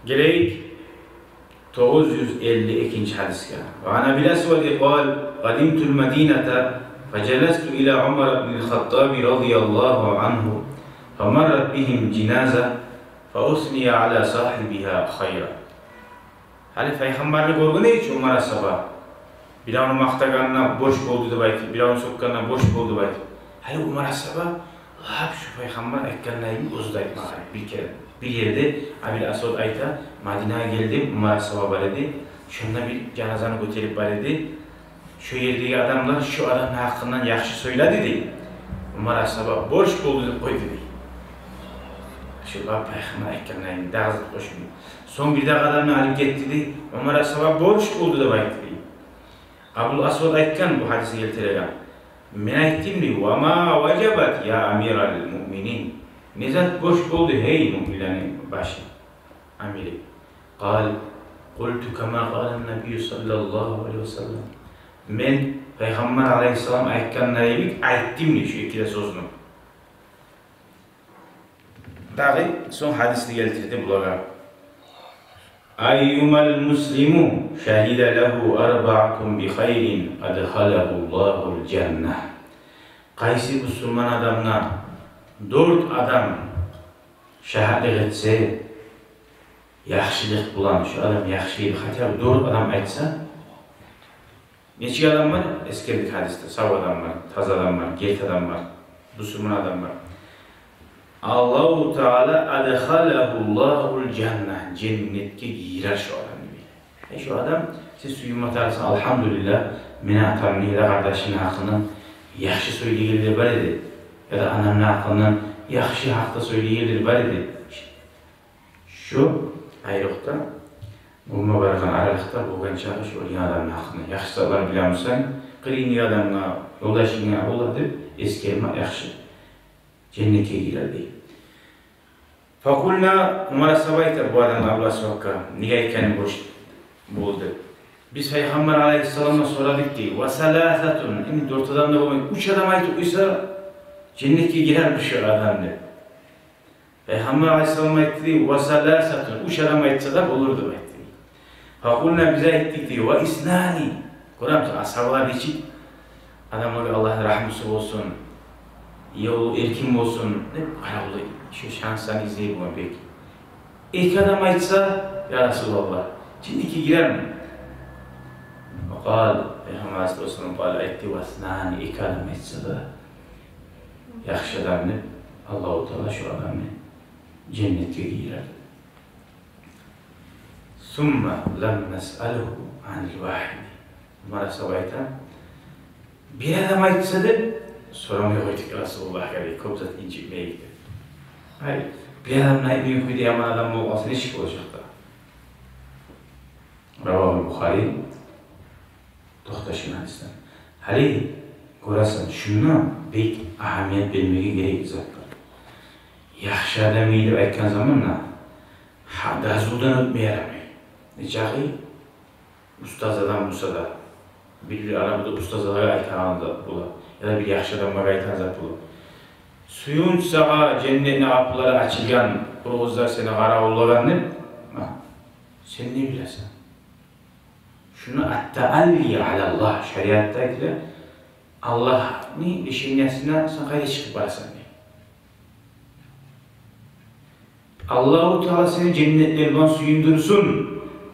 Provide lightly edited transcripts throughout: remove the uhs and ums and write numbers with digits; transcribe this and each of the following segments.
Gerek 952. hadisga. Ve ana bil Aswad قال قدمت المدينة فجلست إلى عمر بن الخطاب رضي الله عنه فمرت بهم جنازة فأثني على صاحبها خيرا. Hali peygamberlik olgunu hiç Umar sabah. Bir onu maqtagandan boş boldu deb aytib, bir onu sokkandan boş boldu deb aytib. Hali Umar sabah lab şu peygamber aytganlarini o'zida aytmagan. Bir yerde Abil Aswad ayta, Madinaga keldim, Umar sabah bar edi. Shunda bir janozani ko'tarib bar edi. Şu yerdagi adamlar şu adamın hakkından yaxshi söyledi dedi. Umar sabah boş boldu deb qo'ydi dedi. Şu peygamber aytganlarini dağızıp qo'shdi. Son bir daha adamı alıp getirdi. Umar sabah boş boldu deb aytdi. Abul Aswad aytgan bu hadisi keltirgan. Men aytdimmi, "Va ma vajabat ya amiral mu'minin." Nezat boş boldu hey mu'minlarning başı. Amiri. Qal qultu kama qala an-nabiy sallallohu alayhi vasallam. Men Peygamber aleyhisselam aytganlarini aytdimmi şu ikkita so'zni. Dağı son hadisni keltirdi bularga. Ayyumal muslimu şahida lahu arba'atun bi khairin adkhalahullahu al-jannah. Qaysi Müslüman adamlar 4 adam şahadet etse yaxshilik bulan şu adam yaxshi hatta 4 adam aytsa neçe adam var? Eskerdik hadiste sağ adam var, taz adam var, gelt adam var, Müslüman adam var. Allahu Teala adkhalahullahu al-jannah. Cennetke girer şu adam gibi. Şu adam siz suyum atarsın elhamdülillah meni atamni ya kardeşinin hakkından yaxshi söyleyilir bar edi. Ya da anamın hakkından yaxshi haqda söyleyilir bar edi. Şu ayrıqta umma bargan aralıqta bo'lgan chog'i shu o'lgan adamning haqqini yaxshi so'zlar bilamsan, qiyin odamga yo'ldashingga Allah deb eskerma yaxshi. Cennetke girer deydi. Fakulna Umar sabayta bu adam Abu Aswakka niye ekeni boş buldu. Biz Peygamber aleyhisselam'a soradık ki ve salasatun yani 4 adam da olmayı 3 adam aytıp uysa cennetke girermiş şu adam dedi. Peygamber aleyhisselam'a etti ve salasatun 3 adam aytsa da olurdu etti. Fakulna bize ettik diyor ve isnani. Kur'an ashablar için adamlara Allah'ın rahmeti olsun. Yolu erkin olsun, ne aralı şu şansını izleyip ona pek. İlk adam aytsa, ya Resulallah, cennetke girer mi? Qal, Peygamber Aleyhisselam qal aytti vasnani ilk adam aytsa da yaxshi adamni Alloh Taala şu adamni cennetke girer. Summa lam nas'aluhu anil vahid. Umar sabayta bir adam aytsa da soramaya koyduk Resulullah gibi kopzat incikmeye gitti. Hayır, bir adam büyük bir yaman adam olmasın hiç olacaktı. Ravah-ı Bukhari toxtaşın hadisten. Hali görəsən şuna pek ahamiyet vermeye gerek zaten. Yaxşı adam iyi deb aytgan zamanla gazudan ötmeye yaramay. Neçaqi ustaz adam bo'lsa da bir arabada ustaz adamga aytgan bo'lar. Ya da bir yaxshi odamga aytgan zat bo'ladi. Suyunch sağa cennetning kapıları açılgan, qurg'izlar seni qara'ullaganni, sen ne bilasan? Şunu at-ta'alli alallah şeriatdagilar Allahning beshinasidan sen qayerga chiqib borasan deydi. Alloh Taala seni cennetler bilan suyundursun,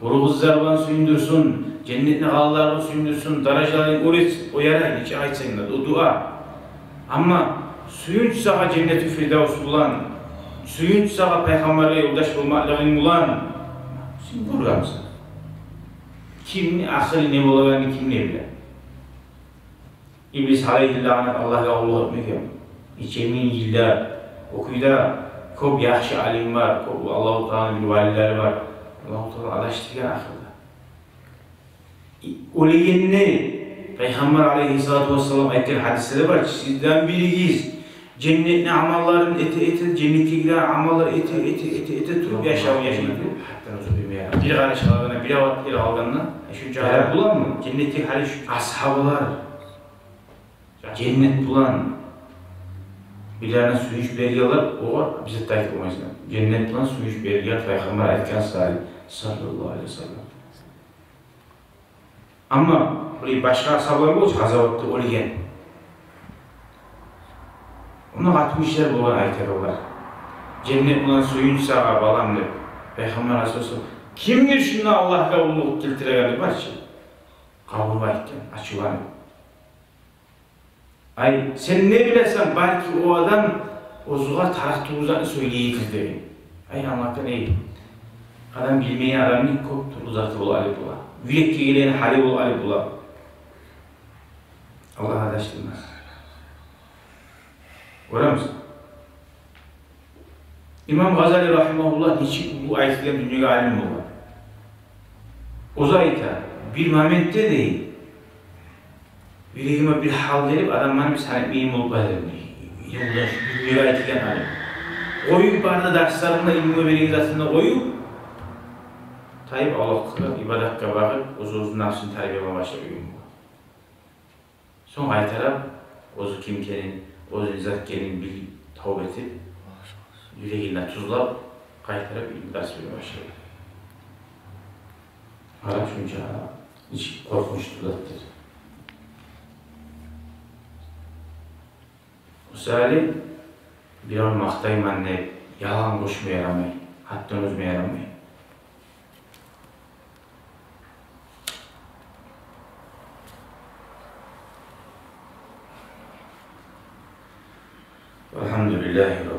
qurg'izlar bilan suyundursun, cennetni g'allar bilan suyundursun, darajalaring o'rets, o'yaray necha aytsang da, o dua. Ama suyunç sağa cennet-i firdevs bulan, suyunç sağa peygamberle yoldaş olmaklarını bulan, sen burada mısın? Kimni, ahiri ne olacağını kim ne bilir? İblis aleyhi lanet Allah'a Allah etmiyor. İçemin yıllar, okuyda çok yaxşı alim var, Allah-u Teala'nın bir valileri var. Allah-u Teala adaştırgan ahirde. Öleyenini Peygamber aleyhissalatu vesselam aytgan hadisleri var. Sizden biriyiz. Cennetli amalların eti cennetke giren amallar eti turup yaşamı yaşamadı. Hatta nasıl bilmeye. Bir karış algana, bir avat bir algana. Şu cahil bulan mı? Cennetke hali şu ashablar. Cennet bulan. Bilerine su iç bergiyorlar, o var, bize de aytip olmayızlar. Cennet bilen su iç bergiyor, Peygamber aytkan sallallahu aleyhi ve sellem. Ama burayı başka asablar olacak, azavatlı oligen. Ona 60'lar olan aytıyorlar. Cennet bilen suyun sağa balam deb. Peygamber Aleyhisselam kimdir şunda Allah'a ululuk keltiregenlik barçı? Kabul aytken, açılan. Ay sen ne bilesen belki o adam ozuğa tarttuğuzlarını söyleyikir deyin. Ay anlattı neydi? Adam bilmeyen adamın koptur uzatı bol alip ola. Yürekki gelen hali bol alip ola. Allah adaştırmaz. Görüyor musun? İmam Gazali rahimahullah niçin bu ayetlerin dünyaya alim oldu? O zayita bir momente değil. Yüreğime bir hal verip adam bana bir sanatmeyim olup ederim. Yolda şu dünyaya ayetlerin alim. Koyup barda derslerinde ilmi veriniz aslında koyup Tayyip Allah'a ibadatka bakıp ozu nafsını terbiyeme başlıyor. Son ayetler ozu kimkenin, ozu izatkenin bir tavb etip yüreğine tuzlap kaytarıp ilmi ders vermeye başlıyor. Hala şunca hiç korkunç tuzlattır. O sırayla bir an maktayım anne yalan koşmaya yaramayın, hatta özmeye yaramayın. Elhamdülillahi